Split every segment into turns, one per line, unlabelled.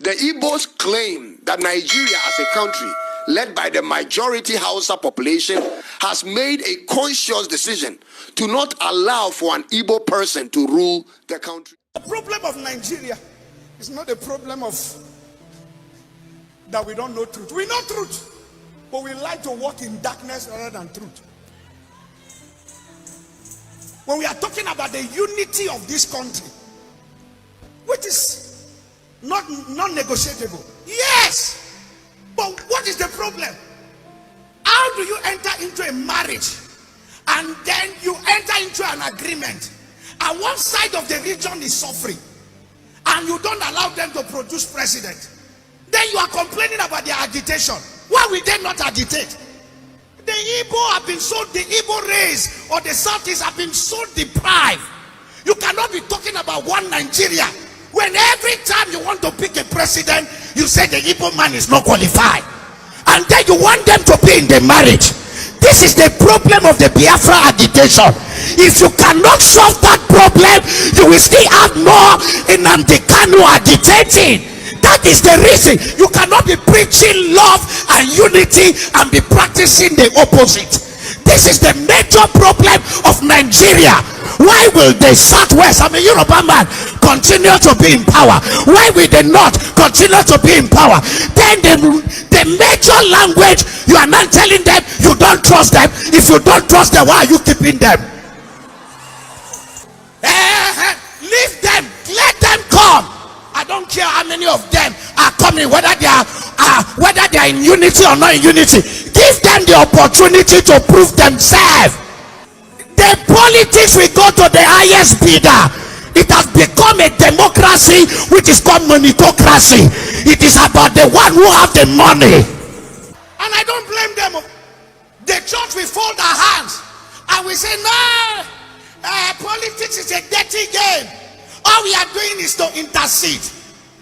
The IGBOS claim that Nigeria as a country, led by the majority Hausa population, has made a conscious decision to not allow for an Igbo person to rule the country.
The problem of Nigeria is not a problem of that we don't know truth. We know truth, but we like to walk in darkness rather than truth. When we are talking about the unity of this country, which is not non-negotiable, yes, but what is the problem? How do you enter into a marriage and then you enter into an agreement and one side of the region is suffering and you don't allow them to produce president? Then you are complaining about their agitation. Why will they not agitate? The Igbo have been so, the Igbo race or the Southeast have been so deprived. You cannot be talking about one Nigeria when every time you want to pick a president, you say the Igbo man is not qualified. And then you want them to be in the marriage. This is the problem of the Biafra agitation. If you cannot solve that problem, you will still have more Nnamdi Kanu agitating. That is the reason you cannot be preaching love and unity and be practicing the opposite. This is the major problem of Nigeria. Why will the Southwest, I mean Yoruba man, continue to be in power? Why will the North continue to be in power? Then the major language, you are not telling them you don't trust them. If you don't trust them, why are you keeping them? Leave them, let them come. I don't care how many of them are coming, whether they are in unity or not in unity. Give them the opportunity to prove themselves. The politics will go to the highest bidder. It has become a democracy which is called moneyocracy. It is about the one who have the money. And I don't blame them. The church will fold our hands and we say, no, politics is a dirty game. All we are doing is to intercede.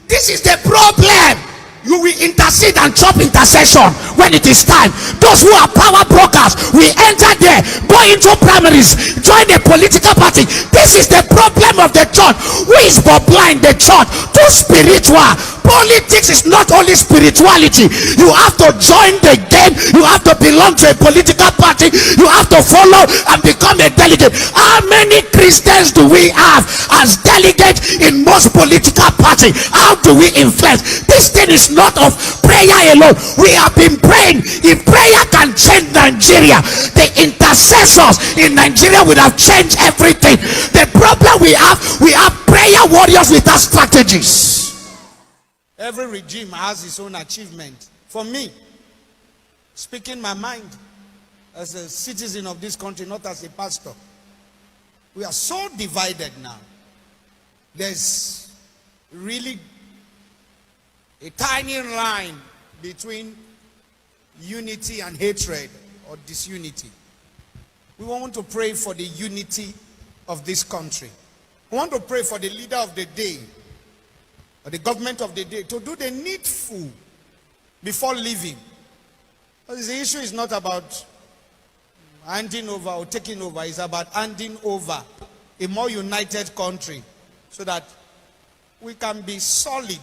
This is the problem. You will intercede and chop intercession when it is time. Those who are power brokers, we enter there, go into primaries, join a political party. This is the problem of the church. Who is for blind? The church. Too spiritual. Politics is not only spirituality. You have to join the game. You have to belong to a political party. You have to follow and become a delegate. How many Christians do we have as delegates in most political parties? How do we influence? This thing is not of prayer alone. We have been praying. If prayer can change Nigeria, the intercessors in Nigeria would have changed everything. The problem we have prayer warriors without strategies. Every regime has its own achievement. For me, speaking my mind as a citizen of this country, not as a pastor, we are so divided now. There's really a tiny line between unity and hatred or disunity. We want to pray for the unity of this country. We want to pray for the leader of the day, or the government of the day, to do the needful before leaving. Because the issue is not about handing over or taking over. It's about handing over a more united country so that we can be solid.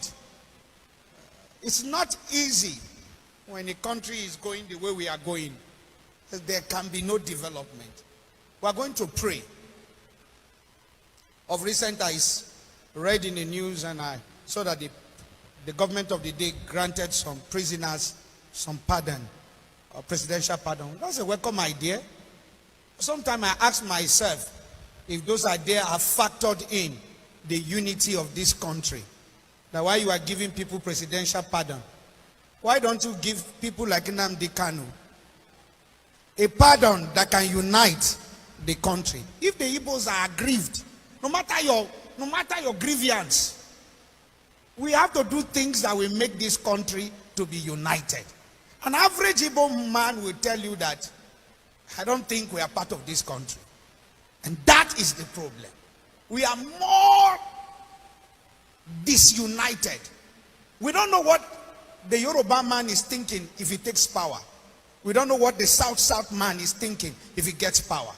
It's not easy when a country is going the way we are going. There can be no development. We are going to pray. Of recent, I read in the news and I saw that the government of the day granted some prisoners some pardon, or presidential pardon. That's a welcome idea. Sometimes I ask myself if those ideas are factored in the unity of this country. Now, why you are giving people presidential pardon? Why don't you give people like Nnamdi Kanu a pardon that can unite the country? If the Igbos are aggrieved, no matter your grievance, we have to do things that will make this country to be united. An average Igbo man will tell you that, I don't think we are part of this country. And that is the problem. We are more disunited. We don't know what the Yoruba man is thinking if he takes power. We don't know what the South man is thinking if he gets power.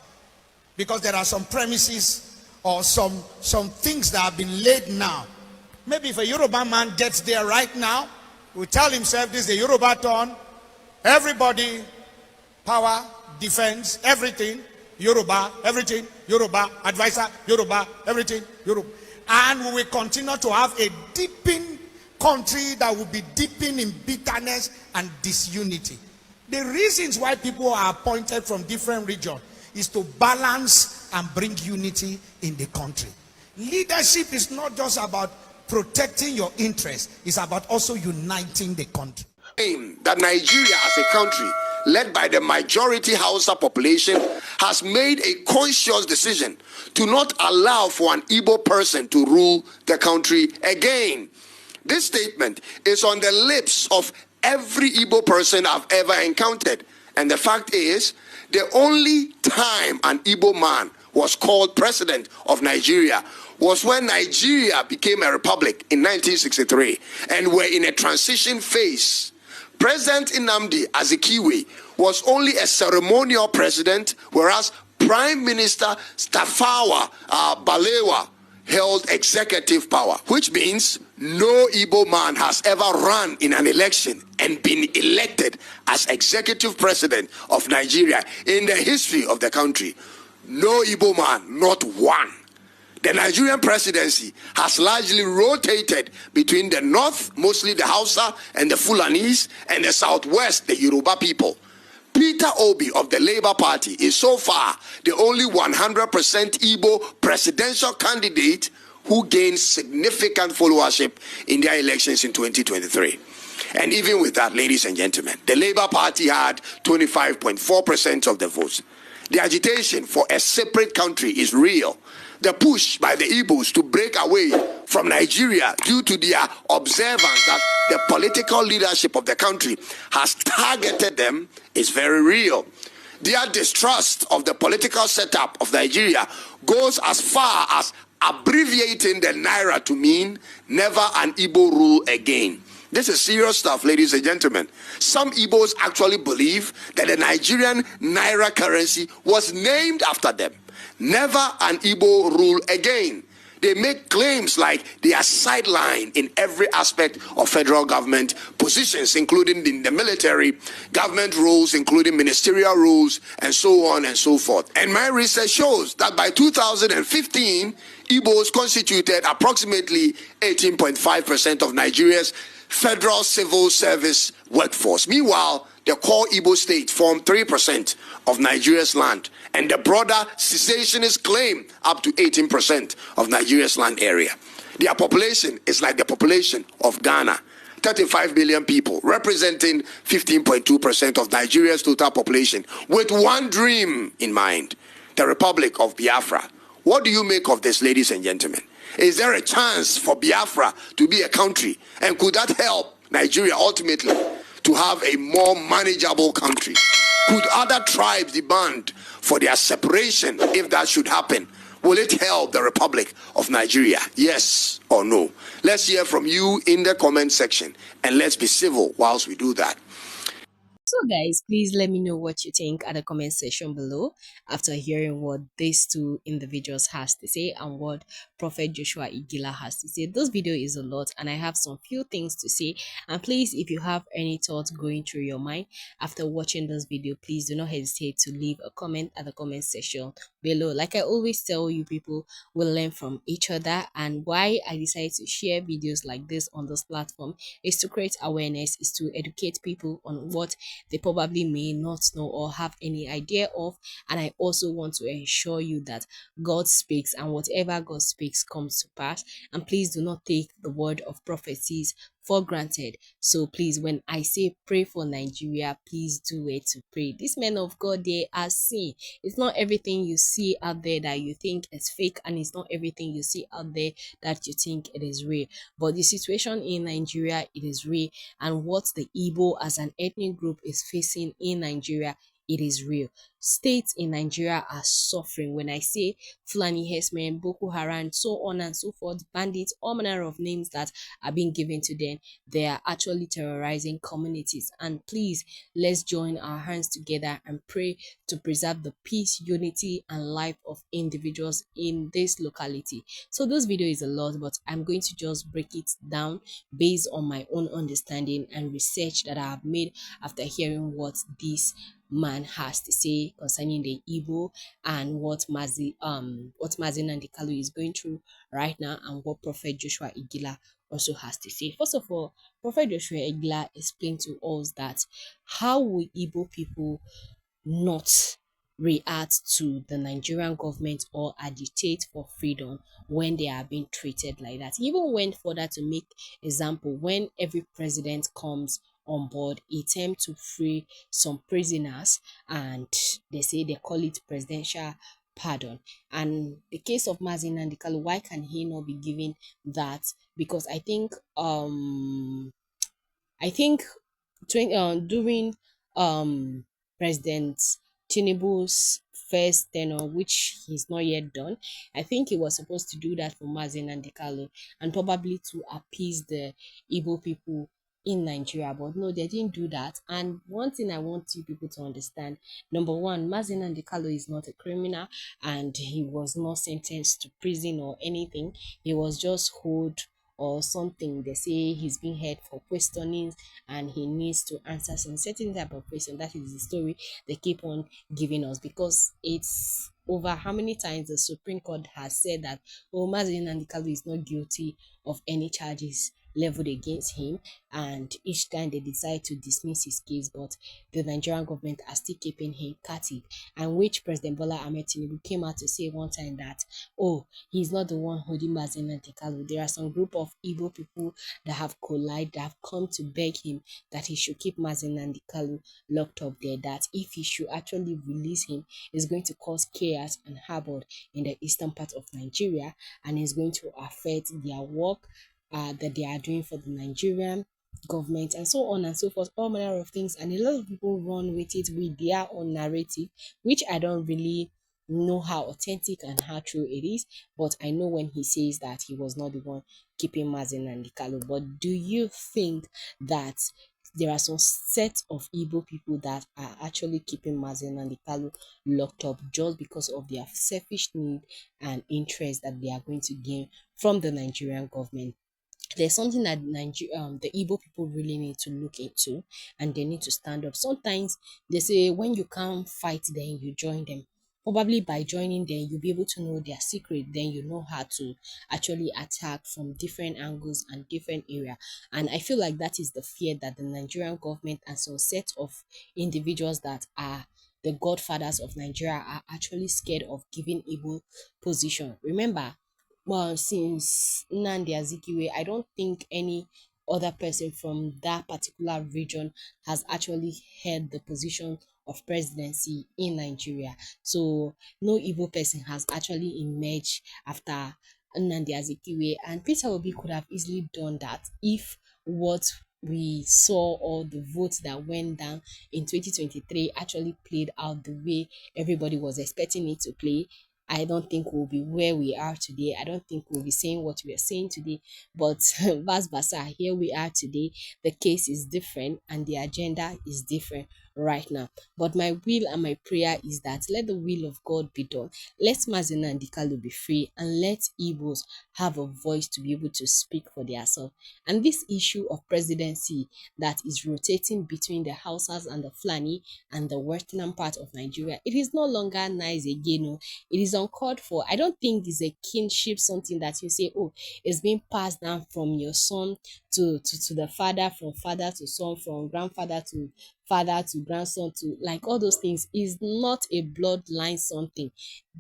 Because there are some premises or some things that have been laid now. Maybe if a Yoruba man gets there right now, will tell himself this is a Yoruba turn. Everybody, power, defense, everything, Yoruba, everything, Yoruba, advisor, Yoruba, everything, Yoruba. And we will continue to have a deepening country that will be deepening in bitterness and disunity. The reasons why people are appointed from different regions is to balance and bring unity in the country. Leadership is not just about protecting your interests, it's about also uniting the country.
That Nigeria as a country, led by the majority Hausa population, has made a conscious decision to not allow for an Igbo person to rule the country again. This statement is on the lips of every Igbo person I've ever encountered. And the fact is, the only time an Igbo man was called president of Nigeria was when Nigeria became a republic in 1963 and we're in a transition phase. President Nnamdi Azikiwe was only a ceremonial president, whereas Prime Minister Tafawa Balewa held executive power, which means no Igbo man has ever run in an election and been elected as executive president of Nigeria in the history of the country. No Igbo man, not one. The Nigerian presidency has largely rotated between the north, mostly the Hausa and the Fulanis, and the southwest, the Yoruba people. Peter Obi of the Labour Party is so far the only 100% Igbo presidential candidate who gained significant followership in their elections in 2023. And even with that, ladies and gentlemen, the Labour Party had 25.4% of the votes. The agitation for a separate country is real. The push by the Igbos to break away from Nigeria due to their observance that the political leadership of the country has targeted them is very real. Their distrust of the political setup of Nigeria goes as far as abbreviating the Naira to mean never an Igbo rule again. This is serious stuff, ladies and gentlemen. Some Igbos actually believe that the Nigerian Naira currency was named after them. Never an Igbo rule again. They make claims like they are sidelined in every aspect of federal government positions, including in the military, government roles, including ministerial roles, and so on and so forth. And my research shows that by 2015, Igbos constituted approximately 18.5% of Nigeria's federal civil service workforce. Meanwhile, the core Igbo state formed 3% of Nigeria's land, and the broader cessationist claim up to 18% of Nigeria's land area. Their population is like the population of Ghana, 35 million people, representing 15.2% of Nigeria's total population, with one dream in mind, the Republic of Biafra. What do you make of this, ladies and gentlemen? Is there a chance for Biafra to be a country? And could that help Nigeria ultimately to have a more manageable country? Could other tribes demand for their separation if that should happen? Will it help the Republic of Nigeria? Yes or no? Let's hear from you in the comment section, and let's be civil whilst we do that.
So guys, please let me know what you think at the comment section below after hearing what these two individuals has to say and what Prophet Joshua Igila has to say. This video is a lot and I have some few things to say, and please, if you have any thoughts going through your mind after watching this video, please do not hesitate to leave a comment at the comment section below. Like I always tell you, people will learn from each other, and why I decided to share videos like this on this platform is to create awareness, is to educate people on what they probably may not know or have any idea of. And I also want to ensure you that God speaks, and whatever God speaks comes to pass. And please do not take the word of prophecies for granted. So please, when I say pray for Nigeria, please do it to pray. These men of God, they are seen. It's not everything you see out there that you think is fake, and it's not everything you see out there that you think it is real. But the situation in Nigeria, it is real, and what the Igbo as an ethnic group is facing in Nigeria, it is real. States in Nigeria are suffering. When I say Fulani herdsmen, Boko Haram, so on and so forth, bandits, all manner of names that are being given to them, they are actually terrorizing communities. And please, let's join our hands together and pray to preserve the peace, unity, and life of individuals in this locality. So this video is a lot, but I'm going to just break it down based on my own understanding and research that I have made after hearing what this man has to say concerning the Igbo and what Mazi Nnamdi Kanu is going through right now, and what Prophet Joshua Igila also has to say. First of all, Prophet Joshua Igila explained to us that how will Igbo people not react to the Nigerian government or agitate for freedom when they are being treated like that. He even went further to make example when every president comes on board, he attempt to free some prisoners, and they say they call it presidential pardon. And the case of Mazi Nnamdi Kanu, why can he not be given that? Because I think during President Tinubu's first tenure, which he's not yet done, I think he was supposed to do that for Mazi Nnamdi Kanu and probably to appease the Igbo people in Nigeria. But no, they didn't do that. And one thing I want you people to understand: number one, Mazi Nnamdi Kanu is not a criminal, and he was not sentenced to prison or anything. He was just hold or something. They say he's being held for questioning and he needs to answer some certain type of question. That is the story they keep on giving us, because it's over how many times the Supreme Court has said that, oh, Mazi Nnamdi Kanu is not guilty of any charges leveled against him, and each time they decide to dismiss his case, but the Nigerian government are still keeping him captive. And which President Bola Ahmed Tinubu came out to say one time that, oh, he's not the one holding Mazi Nnamdi Kanu. There are some group of Igbo people that have collided, that have come to beg him that he should keep Mazi Nnamdi Kanu locked up there, that if he should actually release him, it's going to cause chaos and havoc in the eastern part of Nigeria, and it's going to affect their work that they are doing for the Nigerian government, and so on and so forth, all manner of things. And a lot of people run with it with their own narrative, which I don't really know how authentic and how true it is, but I know when he says that he was not the one keeping Mazi Nnamdi Kanu. But do you think that there are some set of Igbo people that are actually keeping Mazi Nnamdi Kanu locked up just because of their selfish need and interest that they are going to gain from the Nigerian government? There's something that the Igbo people really need to look into, and they need to stand up. Sometimes they say when you can't fight, then you join them. Probably by joining them, you'll be able to know their secret. Then you know how to actually attack from different angles and different area. And I feel like that is the fear that the Nigerian government and some set of individuals that are the godfathers of Nigeria are actually scared of giving Igbo position. Remember, well, since Nnamdi Azikiwe, I don't think any other person from that particular region has actually held the position of presidency in Nigeria. So no Igbo person has actually emerged after Nnamdi Azikiwe, and Peter Obi could have easily done that if what we saw or the votes that went down in 2023 actually played out the way everybody was expecting it to play. I don't think we'll be where we are today. I don't think we'll be saying what we are saying today. But vice versa, here we are today. The case is different and the agenda is different right now. But my will and my prayer is that let the will of God be done. Let Mazi Nnamdi Kanu be free, and let Igbos have a voice to be able to speak for themselves. And this issue of presidency that is rotating between the Hausas and the Fulani and the western part of Nigeria, it is no longer nice again. No. It is uncalled for. I don't think it's a kinship, something that you say, oh, it's being passed down from your son to the father, from father to son, from grandfather to father to grandson, to like all those things is not a bloodline something.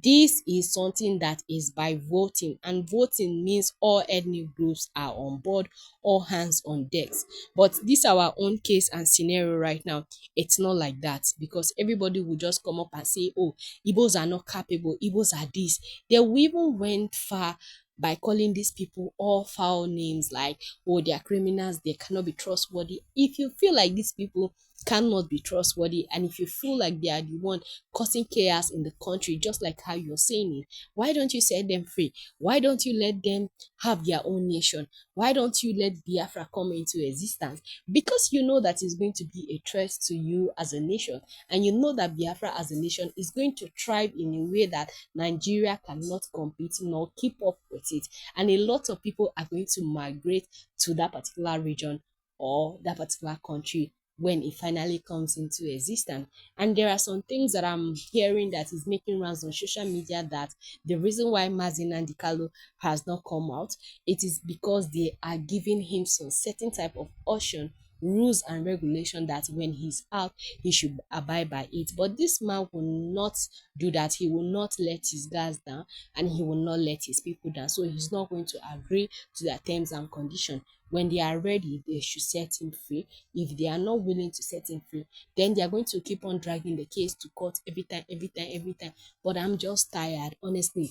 This is something that is by voting, and voting means all ethnic groups are on board, all hands on decks. But this our own case and scenario right now, it's not like that, because everybody will just come up and say, oh, Igbos are not capable, Igbos are this. They even went far by calling these people all foul names like, oh, they are criminals, they cannot be trustworthy. If you feel like these people cannot be trustworthy, and if you feel like they are the one causing chaos in the country, just like how you're saying it, why don't you set them free? Why don't you let them have their own nation? Why don't you let Biafra come into existence? Because you know that it's going to be a threat to you as a nation, and you know that Biafra as a nation is going to thrive in a way that Nigeria cannot compete nor keep up with it, and a lot of people are going to migrate to that particular region or that particular country when it finally comes into existence. And there are some things that I'm hearing that is making rounds on social media, that the reason why Nnamdi Kanu has not come out, it is because they are giving him some certain type of option, rules and regulation, that when he's out he should abide by it. But this man will not do that. He will not let his guards down, and he will not let his people down. So he's not going to agree to their terms and conditions. When they are ready, they should set him free. If they are not willing to set him free, then they are going to keep on dragging the case to court every time, every time, every time. But I'm just tired, honestly.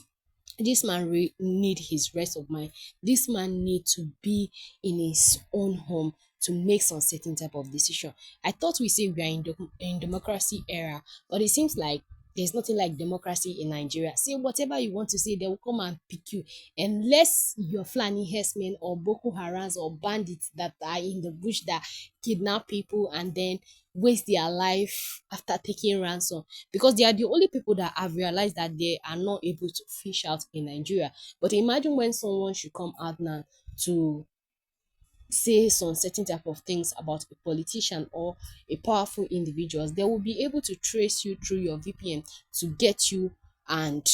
This man need his rest of mind. This man need to be in his own home to make some certain type of decision. I thought we say we are in democracy era, but it seems like there's nothing like democracy in Nigeria. Say whatever you want to say, they will come and pick you. Unless you're Fulani herdsmen or Boko Harams or bandits that are in the bush that kidnap people and then waste their life after taking ransom, because they are the only people that have realized that they are not able to fish out in Nigeria. But imagine when someone should come out now to say some certain type of things about a politician or a powerful individuals, they will be able to trace you through your VPN to get you and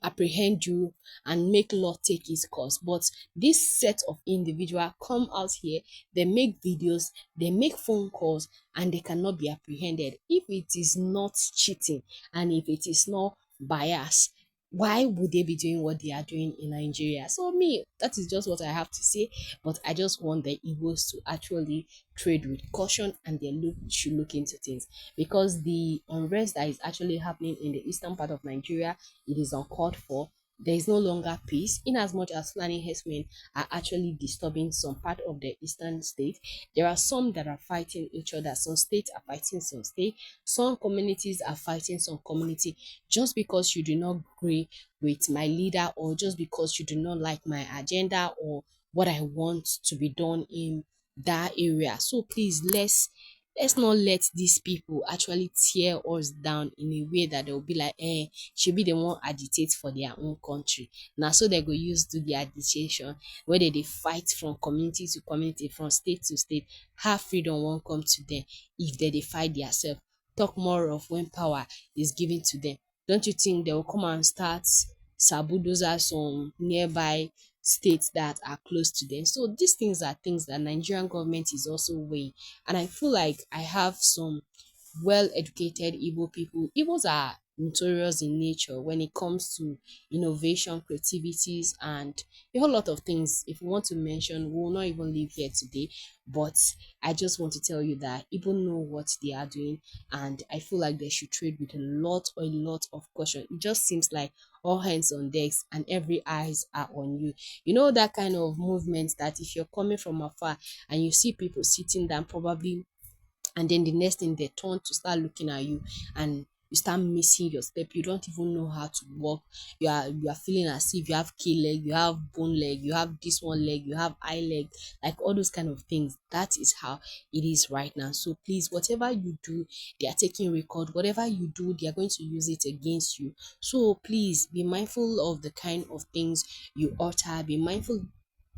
apprehend you and make law take its course. But this set of individual come out here, they make videos, they make phone calls, and they cannot be apprehended. If it is not cheating and if it is not bias, why would they be doing what they are doing in Nigeria? So me, that is just what I have to say. But I just want the Igbos to actually trade with caution, and they should look into things, because the unrest that is actually happening in the eastern part of Nigeria, it is uncalled for. There is no longer peace, in as much as Fulani herdsmen are actually disturbing some part of the eastern state. There are some that are fighting each other. Some states are fighting some state. Some communities are fighting some community. Just because you do not agree with my leader, or just because you do not like my agenda or what I want to be done in that area. So please, let's not let these people actually tear us down in a way that they'll be like, should be the one agitate for their own country. Now, so they go use to the agitation, whether they fight from community to community, from state to state. Have freedom won't come to them if they fight themselves. Talk more of when power is given to them. Don't you think they will come and start sabudozas on nearby states that are close to them? So these things are things that Nigerian government is also weighing. And I feel like I have some well-educated Igbo people. Igbos are notorious in nature when it comes to innovation, creativities, and a whole lot of things. If we want to mention, we will not even live here today. But I just want to tell you that Igbo know what they are doing, and I feel like they should trade with a lot of caution. It just seems like all hands on decks and every eyes are on you. You know that kind of movement that if you're coming from afar and you see people sitting down, probably, and then the next thing they turn to start looking at you, and you start missing your step, you don't even know how to walk. You are feeling as if you have key leg, you have bone leg, you have this one leg, you have eye leg, like all those kind of things. That is how it is right now. So please, whatever you do, they are taking record. Whatever you do, they are going to use it against you. So please be mindful of the kind of things you utter. Be mindful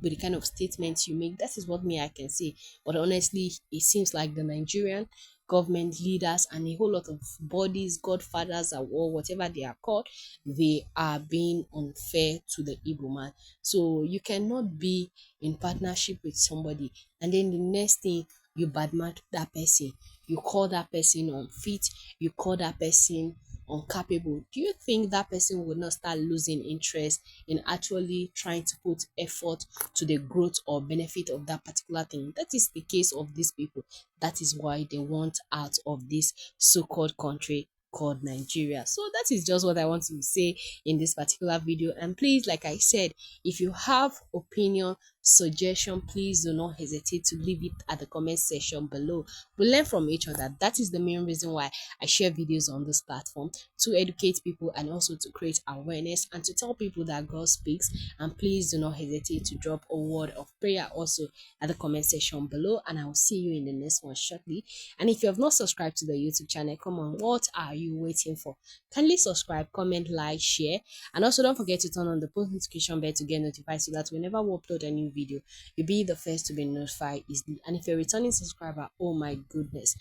with the kind of statements you make. That is what me I can say. But honestly, it seems like the Nigerian government leaders and a whole lot of bodies, godfathers, or whatever they are called, they are being unfair to the Igbo man. So you cannot be in partnership with somebody and then the next thing you badmouth that person, you call that person unfit, you call that person incapable. Do you think that person would not start losing interest in actually trying to put effort to the growth or benefit of that particular thing? That is the case of these people. That is why they want out of this so-called country called Nigeria. So that is just what I want to say in this particular video. And please, like I said, if you have opinion, suggestion, please do not hesitate to leave it at the comment section below. We learn from each other. That is the main reason why I share videos on this platform, to educate people and also to create awareness and to tell people that God speaks. And please do not hesitate to drop a word of prayer also at the comment section below, and I will see you in the next one shortly. And if you have not subscribed to the YouTube channel, come on, what are you waiting for? Kindly subscribe, comment, like, share, and also don't forget to turn on the post notification bell to get notified so that whenever we upload a new video, you'll be the first to be notified easily. And if you're a returning subscriber, oh my goodness,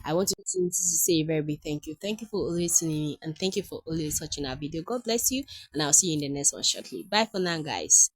I want to say a very big thank you. Thank you for always tuning in, and thank you for always watching our video. God bless you, and I'll see you in the next one shortly. Bye for now, guys.